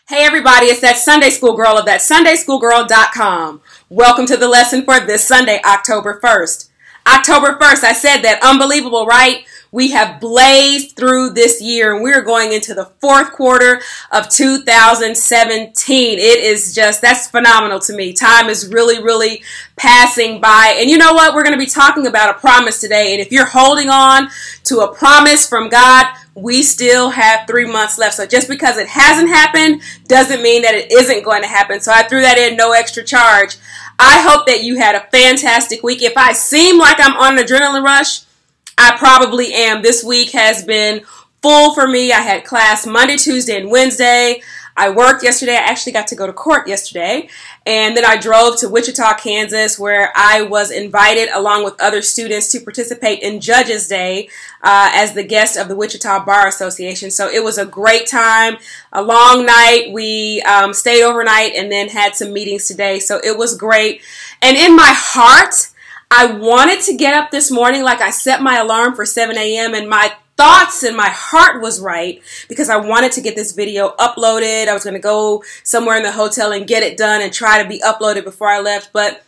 Hey everybody, it's that Sunday School Girl of thatsundayschoolgirl.com. Welcome to the lesson for this Sunday, October 1st. October 1st, I said that. Unbelievable, right? We have blazed through this year and we're going into the fourth quarter of 2017. It is just, that's phenomenal to me. Time is really passing by. And you know what? We're going to be talking about a promise today. And if you're holding on to a promise from God, we still have 3 months left. So just because it hasn't happened doesn't mean that it isn't going to happen. So I threw that in, no extra charge. I hope that you had a fantastic week. If I seem like I'm on an adrenaline rush, I probably am. This week has been full for me. I had class Monday, Tuesday, and Wednesday. I worked yesterday. I actually got to go to court yesterday. And then I drove to Wichita, Kansas, where I was invited along with other students to participate in Judges Day as the guest of the Wichita Bar Association. So it was a great time, a long night. We stayed overnight and then had some meetings today. So it was great. And in my heart, I wanted to get up this morning, like I set my alarm for 7 a.m. and my thoughts and my heart was right because I wanted to get this video uploaded. I was going to go somewhere in the hotel and get it done and try to be uploaded before I left. But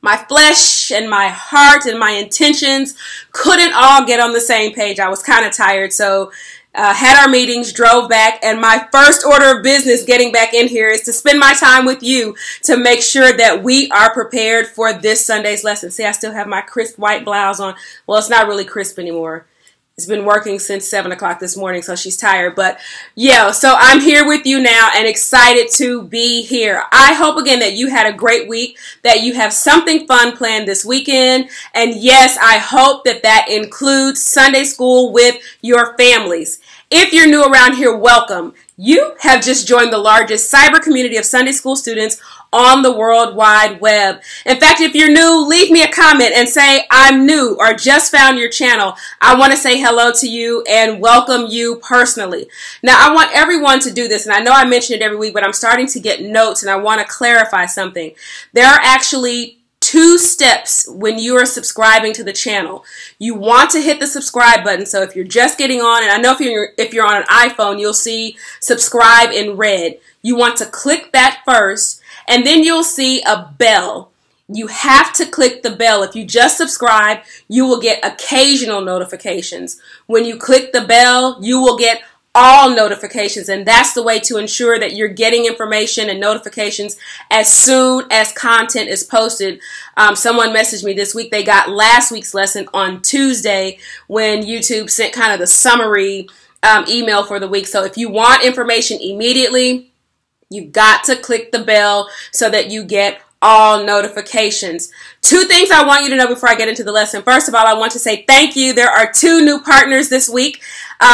my flesh and my heart and my intentions couldn't all get on the same page. I was kind of tired. So had our meetings, drove back, and my first order of business getting back in here is to spend my time with you to make sure that we are prepared for this Sunday's lesson. See, I still have my crisp white blouse on. Well, it's not really crisp anymore. It's been working since 7 o'clock this morning, so she's tired. But yeah, so I'm here with you now and excited to be here. I hope again that you had a great week, that you have something fun planned this weekend. And yes, I hope that that includes Sunday school with your families. If you're new around here, welcome. You have just joined the largest cyber community of Sunday school students on the World Wide Web. In fact, if you're new, leave me a comment and say, I'm new or just found your channel. I want to say hello to you and welcome you personally. Now, I want everyone to do this, and I know I mention it every week, but I'm starting to get notes and I want to clarify something. There are actually 2 steps when you are subscribing to the channel. You want to hit the subscribe button. So if you're just getting on, and I know if you're on an iPhone, you'll see subscribe in red. You want to click that first, and then you'll see a bell. You have to click the bell. If you just subscribe, you will get occasional notifications. When you click the bell, you will get all notifications, and that's the way to ensure that you're getting information and notifications as soon as content is posted. Someone messaged me this week. They got last week's lesson on Tuesday when YouTube sent kind of the summary email for the week. So if you want information immediately, you've got to click the bell so that you get all notifications. 2 things I want you to know before I get into the lesson. First of all, I want to say thank you. There are 2 new partners this week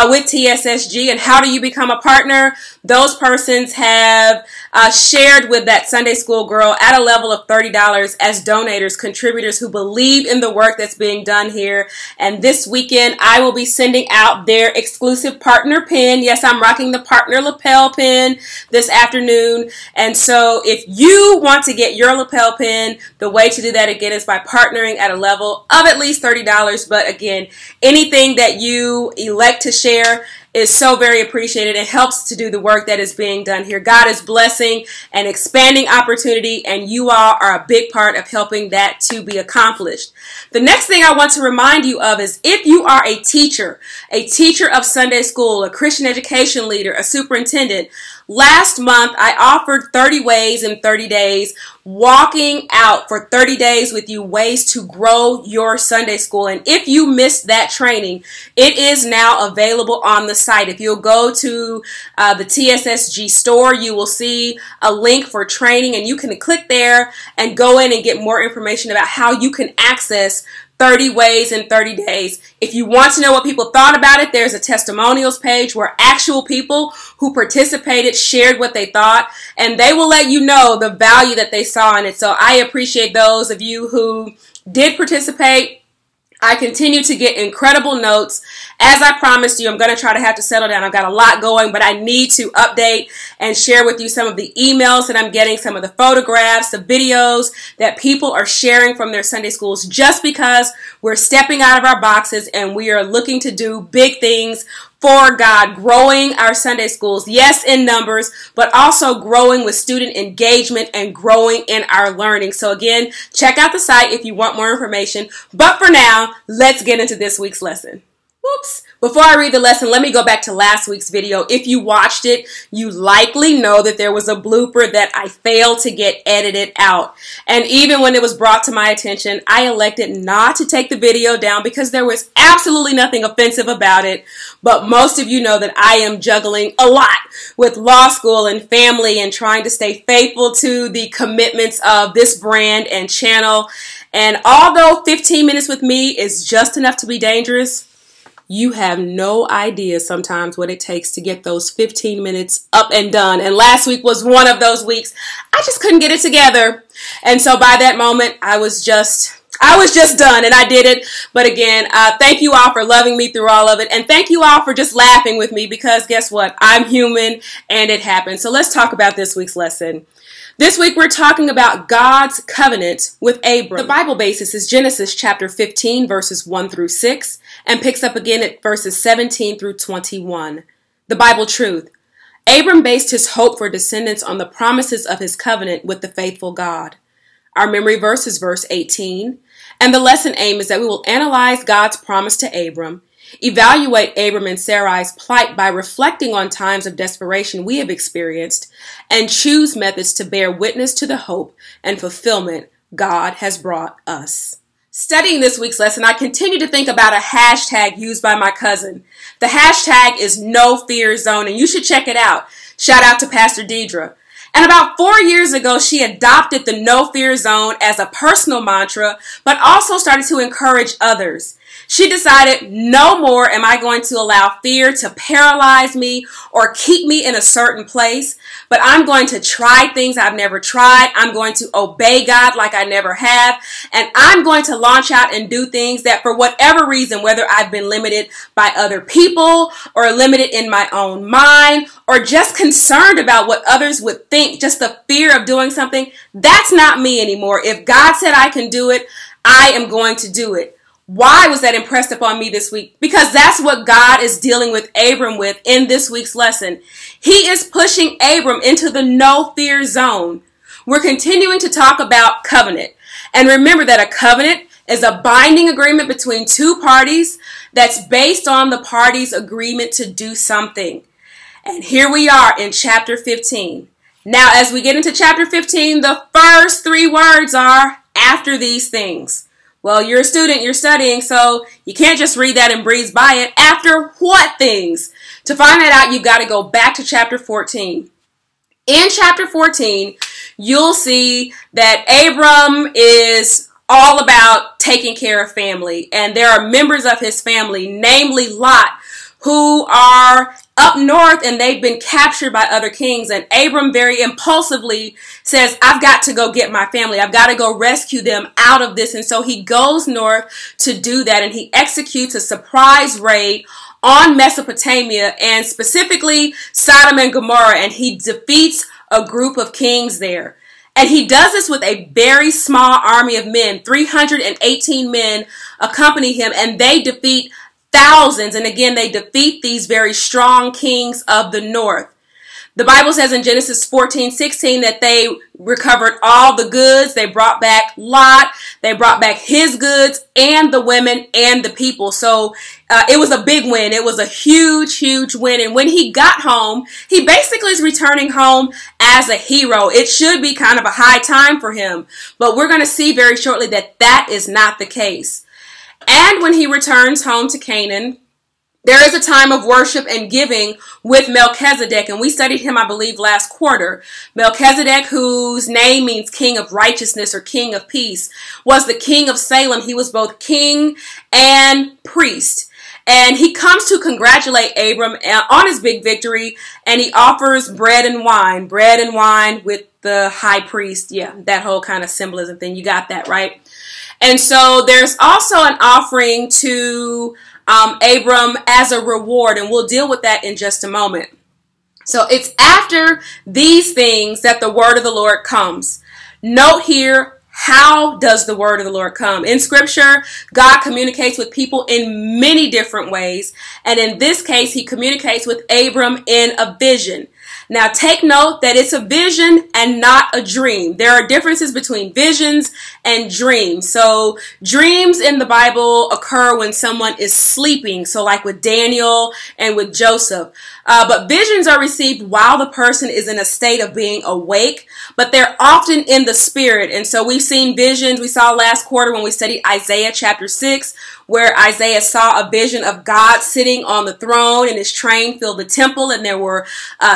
with TSSG. And how do you become a partner? Those persons have shared with that Sunday School Girl at a level of $30 as donators, contributors who believe in the work that's being done here. And this weekend, I will be sending out their exclusive partner pin. Yes, I'm rocking the partner lapel pin this afternoon. And so if you want to get your lapel pin, the way to do that again is by partnering at a level of at least $30. But again, anything that you elect to share is so very appreciated. It helps to do the work that is being done here. God is blessing and expanding opportunity, and you all are a big part of helping that to be accomplished. The next thing I want to remind you of is if you are a teacher of Sunday school, a Christian education leader, a superintendent, last month I offered 30 ways in 30 days, walking out for 30 days with you, ways to grow your Sunday school. And if you missed that training, it is now available on the site. If you'll go to the TSSG store, you will see a link for training, and you can click there and go in and get more information about how you can access 30 ways in 30 days. If you want to know what people thought about it, there's a testimonials page where actual people who participated shared what they thought, and they will let you know the value that they saw in it. So I appreciate those of you who did participate. I continue to get incredible notes. As I promised you, I'm going to try to have to settle down. I've got a lot going, but I need to update and share with you some of the emails that I'm getting, some of the photographs, the videos that people are sharing from their Sunday schools, just because we're stepping out of our boxes and we are looking to do big things for God, growing our Sunday schools, yes, in numbers, but also growing with student engagement and growing in our learning. So again, check out the site if you want more information. But for now, let's get into this week's lesson. Whoops. Before I read the lesson, let me go back to last week's video. If you watched it, you likely know that there was a blooper that I failed to get edited out. And even when it was brought to my attention, I elected not to take the video down because there was absolutely nothing offensive about it. But most of you know that I am juggling a lot with law school and family and trying to stay faithful to the commitments of this brand and channel. And although 15 minutes with me is just enough to be dangerous, you have no idea sometimes what it takes to get those 15 minutes up and done. And last week was one of those weeks. I just couldn't get it together. And so by that moment, I was just done, and I did it. But again, thank you all for loving me through all of it. And thank you all for just laughing with me because guess what? I'm human and it happens. So let's talk about this week's lesson. This week we're talking about God's covenant with Abram. The Bible basis is Genesis chapter 15 verses 1 through 6 and picks up again at verses 17 through 21. The Bible truth. Abram based his hope for descendants on the promises of his covenant with the faithful God. Our memory verse is verse 18. And the lesson aim is that we will analyze God's promise to Abram, evaluate Abram and Sarai's plight by reflecting on times of desperation we have experienced, and choose methods to bear witness to the hope and fulfillment God has brought us. Studying this week's lesson, I continue to think about a hashtag used by my cousin. The hashtag is No Fear Zone, and you should check it out. Shout out to Pastor Deidre. And about 4 years ago, she adopted the No Fear Zone as a personal mantra, but also started to encourage others. She decided no more am I going to allow fear to paralyze me or keep me in a certain place, but I'm going to try things I've never tried. I'm going to obey God like I never have, and I'm going to launch out and do things that for whatever reason, whether I've been limited by other people or limited in my own mind or just concerned about what others would think, just the fear of doing something, that's not me anymore. If God said I can do it, I am going to do it. Why was that impressed upon me this week? Because that's what God is dealing with Abram with in this week's lesson. He is pushing Abram into the no fear zone. We're continuing to talk about covenant. And remember that a covenant is a binding agreement between two parties that's based on the parties' agreement to do something. And here we are in chapter 15. Now, as we get into chapter 15, the first three words are after these things. Well, you're a student, you're studying, so you can't just read that and breeze by it. After what things? To find that out, you've got to go back to chapter 14. In chapter 14, you'll see that Abram is all about taking care of family. And there are members of his family, namely Lot, who are up north and they've been captured by other kings. And Abram very impulsively says, I've got to go get my family. I've got to go rescue them out of this. And so he goes north to do that. And he executes a surprise raid on Mesopotamia and specifically Sodom and Gomorrah. And he defeats a group of kings there. And he does this with a very small army of men. 318 men accompany him and they defeat thousands. And again, they defeat these very strong kings of the north. The Bible says in Genesis 14:16 that they recovered all the goods. They brought back Lot. They brought back his goods and the women and the people. So it was a big win. It was a huge, huge win. And when he got home, he basically is returning home as a hero. It should be kind of a high time for him. But we're going to see very shortly that that is not the case. And when he returns home to Canaan, there is a time of worship and giving with Melchizedek, and we studied him, I believe, last quarter. Melchizedek, whose name means king of righteousness or king of peace, was the king of Salem. He was both king and priest. And he comes to congratulate Abram on his big victory, and he offers bread and wine with the high priest. Yeah, that whole kind of symbolism thing. You got that, right? And so there's also an offering to Abram as a reward, and we'll deal with that in just a moment. So it's after these things that the word of the Lord comes. Note here, How does the word of the Lord come? In scripture, God communicates with people in many different ways. And in this case, he communicates with Abram in a vision. Now take note that it's a vision and not a dream. There are differences between visions and dreams. So dreams in the Bible occur when someone is sleeping. So like with Daniel and with Joseph. But visions are received while the person is in a state of being awake, but they're often in the spirit. And so we've seen visions. We saw last quarter when we studied Isaiah chapter 6, where Isaiah saw a vision of God sitting on the throne and his train filled the temple, and there were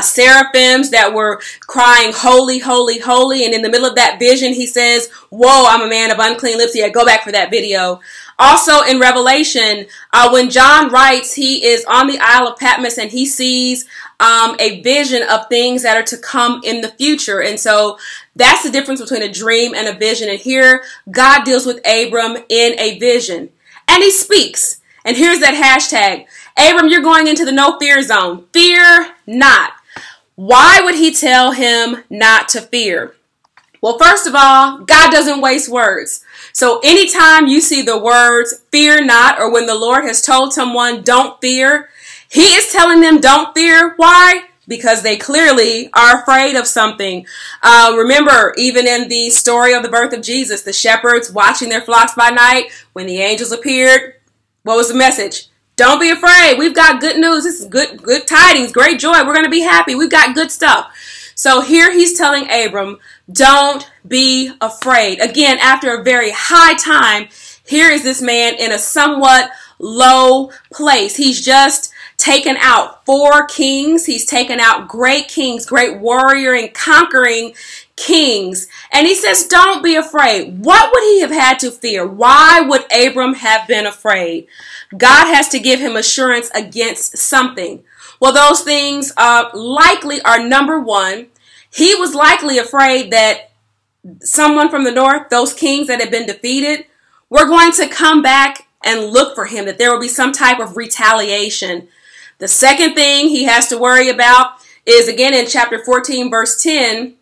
seraphims that were crying, holy, holy, holy. And in the middle of that vision, he says, whoa, I'm a man of unclean lips. Yeah, go back for that video. Also in Revelation, when John writes, he is on the Isle of Patmos and he sees a vision of things that are to come in the future. And so that's the difference between a dream and a vision. And here God deals with Abram in a vision and he speaks. And here's that hashtag. Abram, you're going into the no fear zone. Fear not. Why would he tell him not to fear? Well, first of all, God doesn't waste words. So anytime you see the words fear not, or when the Lord has told someone don't fear, he is telling them don't fear. Why? Because they clearly are afraid of something. Remember, even in the story of the birth of Jesus, the shepherds watching their flocks by night, when the angels appeared, what was the message? Don't be afraid. We've got good news. This is good tidings, great joy. We're going to be happy. We've got good stuff. So here he's telling Abram, don't be afraid. Again, after a very high time, here is this man in a somewhat low place. He's just taken out 4 kings. He's taken out great kings, great warrior and conquering kings. And he says, don't be afraid. What would he have had to fear? Why would Abram have been afraid? God has to give him assurance against something. Well, those things likely are, number one, he was likely afraid that someone from the north, those kings that had been defeated, were going to come back and look for him, that there will be some type of retaliation. The second thing he has to worry about is, again, in chapter 14, verse 10,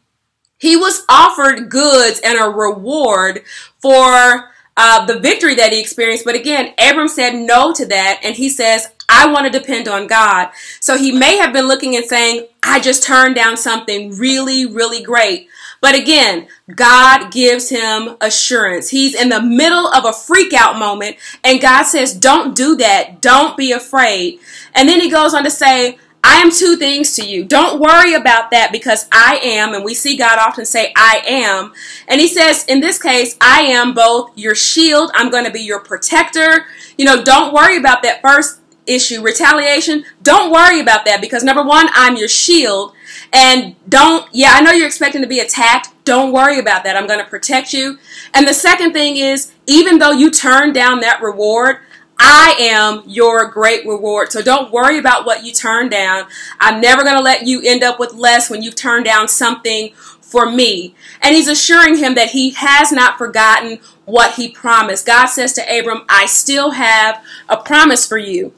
he was offered goods and a reward for the victory that he experienced. But again, Abram said no to that. And he says, I want to depend on God. So he may have been looking and saying, I just turned down something really, really great. But again, God gives him assurance. He's in the middle of a freak out moment. And God says, don't do that. Don't be afraid. And then he goes on to say, I am 2 things to you. Don't worry about that because I am. And we see God often say, I am. And he says, in this case, I am both your shield. I'm going to be your protector. You know, don't worry about that first issue, retaliation. Don't worry about that because number one, I'm your shield. And I know you're expecting to be attacked. Don't worry about that. I'm going to protect you. And the second thing is, even though you turn down that reward, I am your great reward. So don't worry about what you turn down. I'm never going to let you end up with less when you've turned down something for me. And he's assuring him that he has not forgotten what he promised. God says to Abram, I still have a promise for you.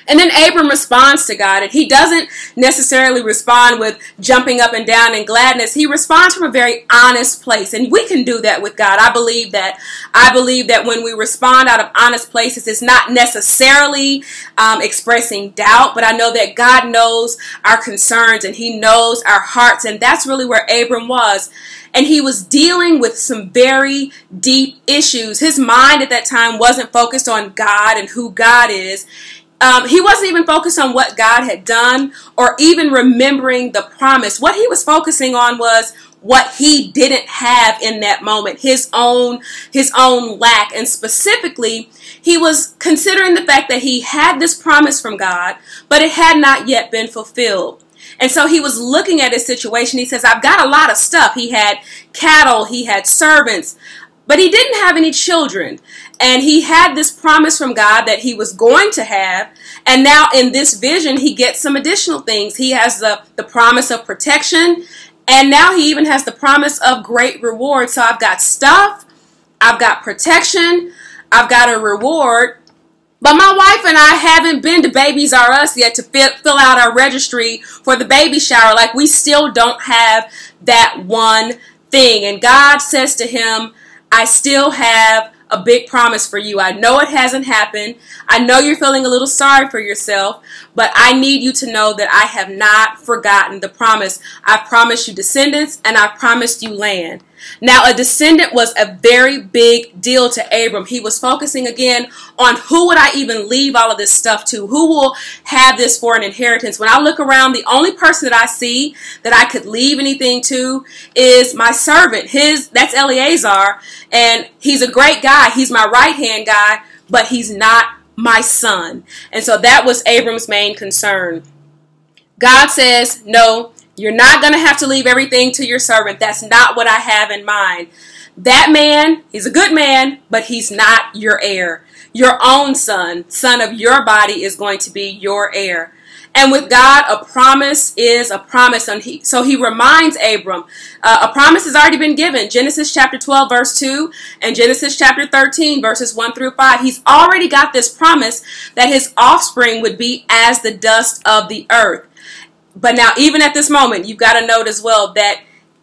And then Abram responds to God, and he doesn't necessarily respond with jumping up and down in gladness. He responds from a very honest place, and we can do that with God. I believe that when we respond out of honest places, it's not necessarily expressing doubt, but I know that God knows our concerns, and he knows our hearts, and that's really where Abram was. And he was dealing with some very deep issues. His mind at that time wasn't focused on God and who God is. He wasn't even focused on what God had done or even remembering the promise. What he was focusing on was what he didn't have in that moment, his own lack. And specifically, he was considering the fact that he had this promise from God, but it had not yet been fulfilled. And so he was looking at his situation. He says, I've got a lot of stuff. He had cattle, he had servants, but he didn't have any children. And he had this promise from God that he was going to have. And now in this vision, he gets some additional things. He has the promise of protection. And now he even has the promise of great reward. So I've got stuff. I've got protection. I've got a reward. But my wife and I haven't been to Babies R Us yet to fill out our registry for the baby shower. Like, we still don't have that one thing. And God says to him, I still have a big promise for you. I know it hasn't happened. I know you're feeling a little sorry for yourself, but I need you to know that I have not forgotten the promise. I've promised you descendants, and I've promised you land. Now, a descendant was a very big deal to Abram. He was focusing again on who would I even leave all of this stuff to? Who will have this for an inheritance? When I look around, the only person that I see that I could leave anything to is my servant. That's Eleazar, and he's a great guy. He's my right-hand guy, but he's not my son. And so that was Abram's main concern. God says, no, you're not going to have to leave everything to your servant. That's not what I have in mind. That man, he's a good man, but he's not your heir. Your own son of your body, is going to be your heir. And with God, a promise is a promise. So he reminds Abram, a promise has already been given. Genesis chapter 12, verse 2, and Genesis chapter 13, verses 1 through 5. He's already got this promise that his offspring would be as the dust of the earth. But now, even at this moment, you've got to note as well that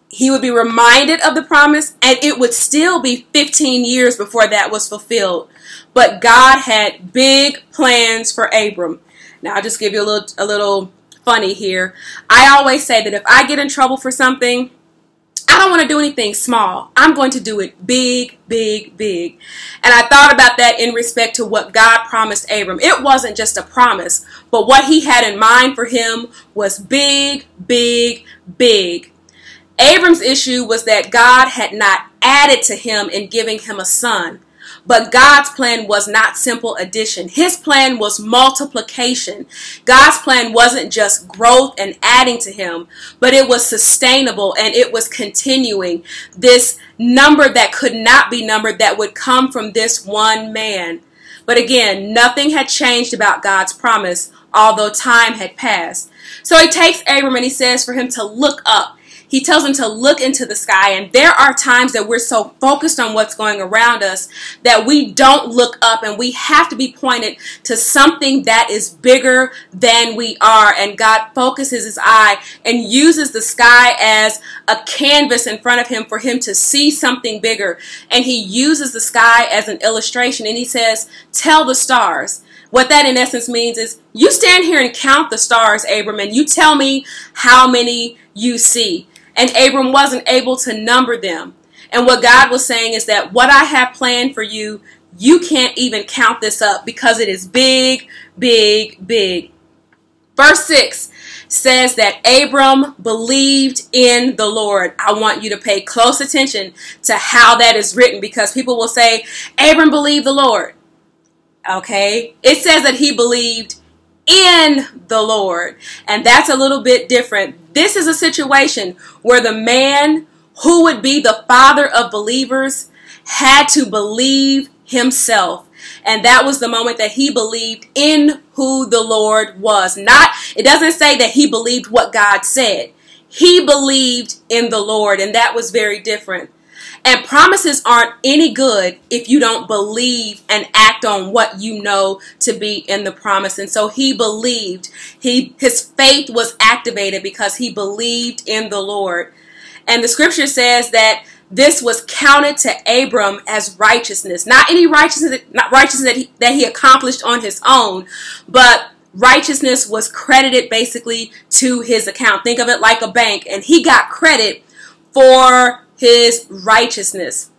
he would be reminded of the promise, and it would still be 15 years before that was fulfilled. But God had big plans for Abram. Now, I'll just give you a little funny here. I always say that if I get in trouble for something, I don't want to do anything small. I'm going to do it big, big, big. And I thought about that in respect to what God promised Abram. It wasn't just a promise, but what he had in mind for him was big, big, big. Abram's issue was that God had not added to him in giving him a son. But God's plan was not simple addition. His plan was multiplication. God's plan wasn't just growth and adding to him, but it was sustainable and it was continuing. This number that could not be numbered that would come from this one man. But again, nothing had changed about God's promise, although time had passed. So he takes Abram and he says for him to look up. He tells him to look into the sky, and there are times that we're so focused on what's going around us that we don't look up, and we have to be pointed to something that is bigger than we are. And God focuses his eye and uses the sky as a canvas in front of him for him to see something bigger. And he uses the sky as an illustration, and he says, tell the stars. What that in essence means is, you stand here and count the stars, Abram, and you tell me how many you see. And Abram wasn't able to number them. And what God was saying is that what I have planned for you, you can't even count this up because it is big, big, big. Verse 6 says that Abram believed in the Lord. I want you to pay close attention to how that is written, because people will say, Abram believed the Lord. Okay? It says that he believed in the Lord. And that's a little bit different. This is a situation where the man who would be the father of believers had to believe himself. And that was the moment that he believed in who the Lord was. It doesn't say that he believed what God said. He believed in the Lord, and that was very different. And promises aren't any good if you don't believe and act on what you know to be in the promise. And so he believed. His faith was activated because he believed in the Lord. And the scripture says that this was counted to Abram as righteousness. Not any righteousness, that he accomplished on his own, but righteousness was credited basically to his account. Think of it like a bank. And he got credit for his righteousness.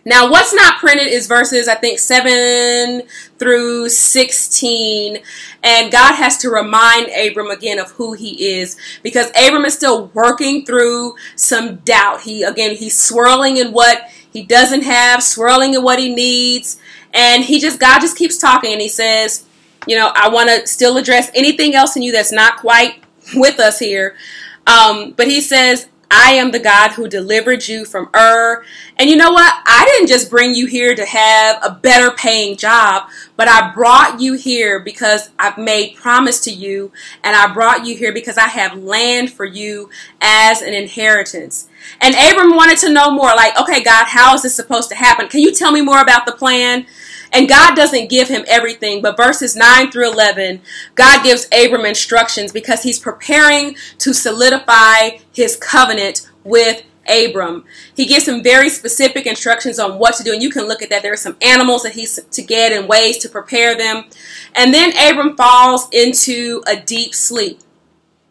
Now, what's not printed is verses, I think, 7 through 16. And God has to remind Abram again of who he is, because Abram is still working through some doubt. He's swirling in what he doesn't have, swirling in what he needs. And God just keeps talking, and he says, I want to still address anything else in you that's not quite with us here. But he says, I am the God who delivered you from Ur. And you know what? I didn't just bring you here to have a better paying job, but I brought you here because I've made promise to you, and I brought you here because I have land for you as an inheritance. And Abram wanted to know more, like, okay, God, how is this supposed to happen? Can you tell me more about the plan? And God doesn't give him everything, but verses 9 through 11, God gives Abram instructions because he's preparing to solidify his covenant with Abram. He gives him very specific instructions on what to do, and you can look at that. There are some animals that he's to get and ways to prepare them. And then Abram falls into a deep sleep.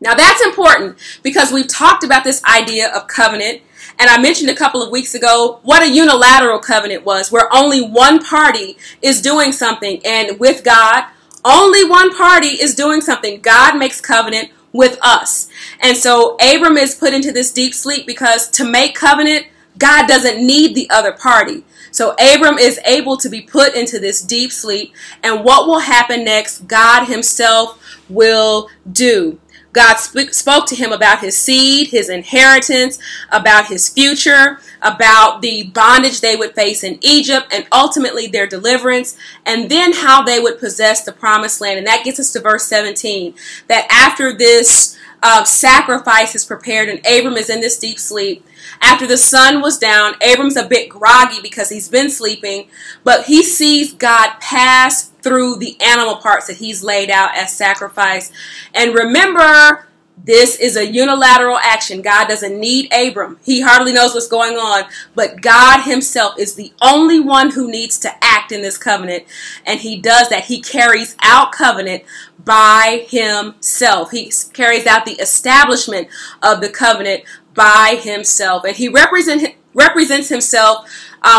Now that's important because we've talked about this idea of covenant, and I mentioned a couple of weeks ago what a unilateral covenant was, where only one party is doing something, and with God, only one party is doing something. God makes covenant with us. And so Abram is put into this deep sleep because to make covenant, God doesn't need the other party. So Abram is able to be put into this deep sleep, and what will happen next, God himself will do. God spoke to him about his seed, his inheritance, about his future, about the bondage they would face in Egypt, and ultimately their deliverance, and then how they would possess the promised land. And that gets us to verse 17, that after this sacrifice is prepared and Abram is in this deep sleep, after the sun was down, Abram's a bit groggy because he's been sleeping, but he sees God pass through the animal parts that he's laid out as sacrifice. And remember, this is a unilateral action. God doesn't need Abram. He hardly knows what's going on, but God himself is the only one who needs to act in this covenant, and he does that. He carries out covenant by himself. He carries out the establishment of the covenant by himself, and he represents himself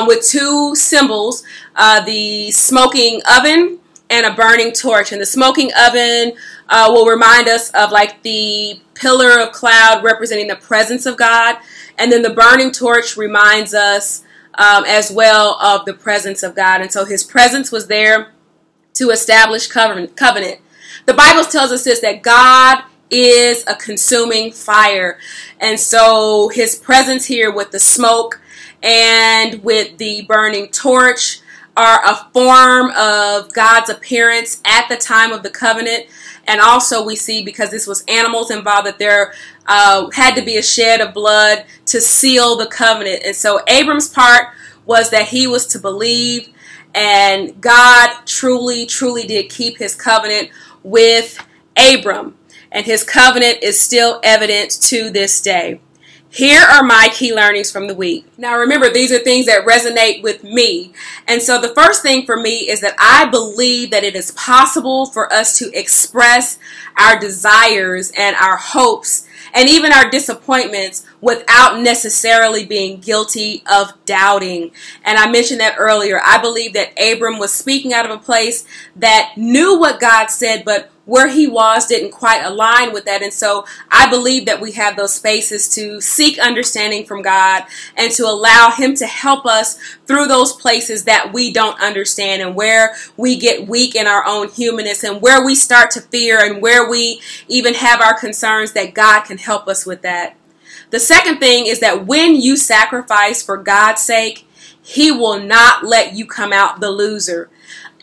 with two symbols, the smoking oven and a burning torch. And the smoking oven will remind us of like the pillar of cloud representing the presence of God, and then the burning torch reminds us as well of the presence of God. And so his presence was there to establish covenant. The Bible tells us this, that God is a consuming fire. And so his presence here with the smoke and with the burning torch are a form of God's appearance at the time of the covenant. And also we see, because this was animals involved, that there had to be a shed of blood to seal the covenant. And so Abram's part was that he was to believe, and God truly, truly did keep his covenant with Abram. And his covenant is still evident to this day. Here are my key learnings from the week. Now remember, these are things that resonate with me. And so the first thing for me is that I believe that it is possible for us to express our desires and our hopes and even our disappointments without necessarily being guilty of doubting. And I mentioned that earlier. I believe that Abram was speaking out of a place that knew what God said, but where he was didn't quite align with that. And so I believe that we have those spaces to seek understanding from God and to allow him to help us through those places that we don't understand, and where we get weak in our own humanness, and where we start to fear, and where we even have our concerns, that God can help us with that. The second thing is that when you sacrifice for God's sake, he will not let you come out the loser.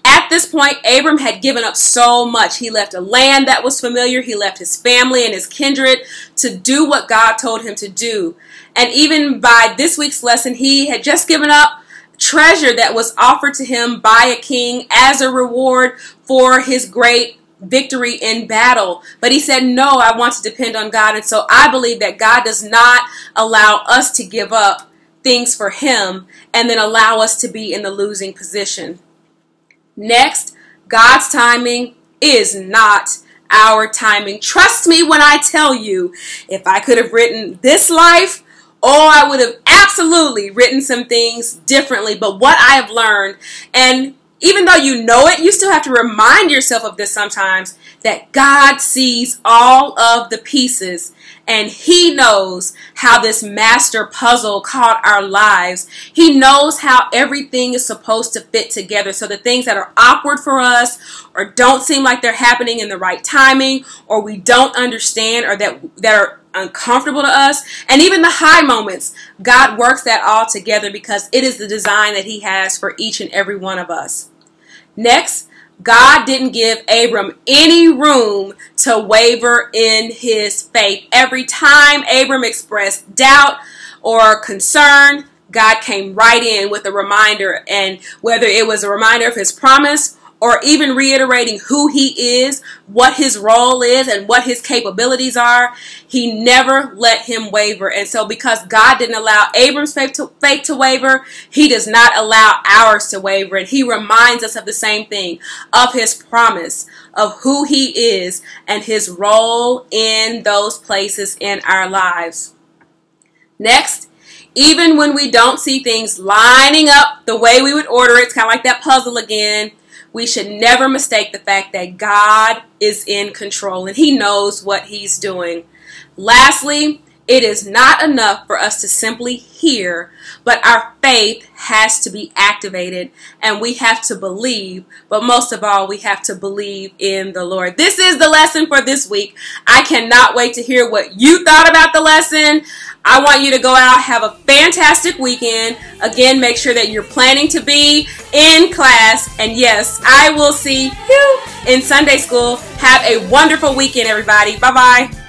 At this point, Abram had given up so much. He left a land that was familiar. He left his family and his kindred to do what God told him to do. And even by this week's lesson, he had just given up treasure that was offered to him by a king as a reward for his great victory in battle. But he said, no, I want to depend on God. And so I believe that God does not allow us to give up things for him and then allow us to be in the losing position. Next, God's timing is not our timing. Trust me when I tell you, if I could have written this life, I would have absolutely written some things differently. But what I have learned, and even though you know it, you still have to remind yourself of this sometimes, that God sees all of the pieces, and he knows how this master puzzle called our lives. He knows how everything is supposed to fit together. So the things that are awkward for us, or don't seem like they're happening in the right timing, or we don't understand, or that are uncomfortable to us, and even the high moments, God works that all together because it is the design that he has for each and every one of us. Next, God didn't give Abram any room to waver in his faith. Every time Abram expressed doubt or concern, God came right in with a reminder, and whether it was a reminder of his promise or even reiterating who he is, what his role is, and what his capabilities are, he never let him waver. And so because God didn't allow Abram's faith to waver, he does not allow ours to waver. And he reminds us of the same thing, of his promise, of who he is, and his role in those places in our lives. Next, even when we don't see things lining up the way we would order it, it's kind of like that puzzle again, we should never mistake the fact that God is in control and he knows what he's doing. Lastly, it is not enough for us to simply hear, but our faith has to be activated and we have to believe, but most of all, we have to believe in the Lord. This is the lesson for this week. I cannot wait to hear what you thought about the lesson. I want you to go out, have a fantastic weekend. Again, make sure that you're planning to be in class. And yes, I will see you in Sunday school. Have a wonderful weekend, everybody. Bye-bye.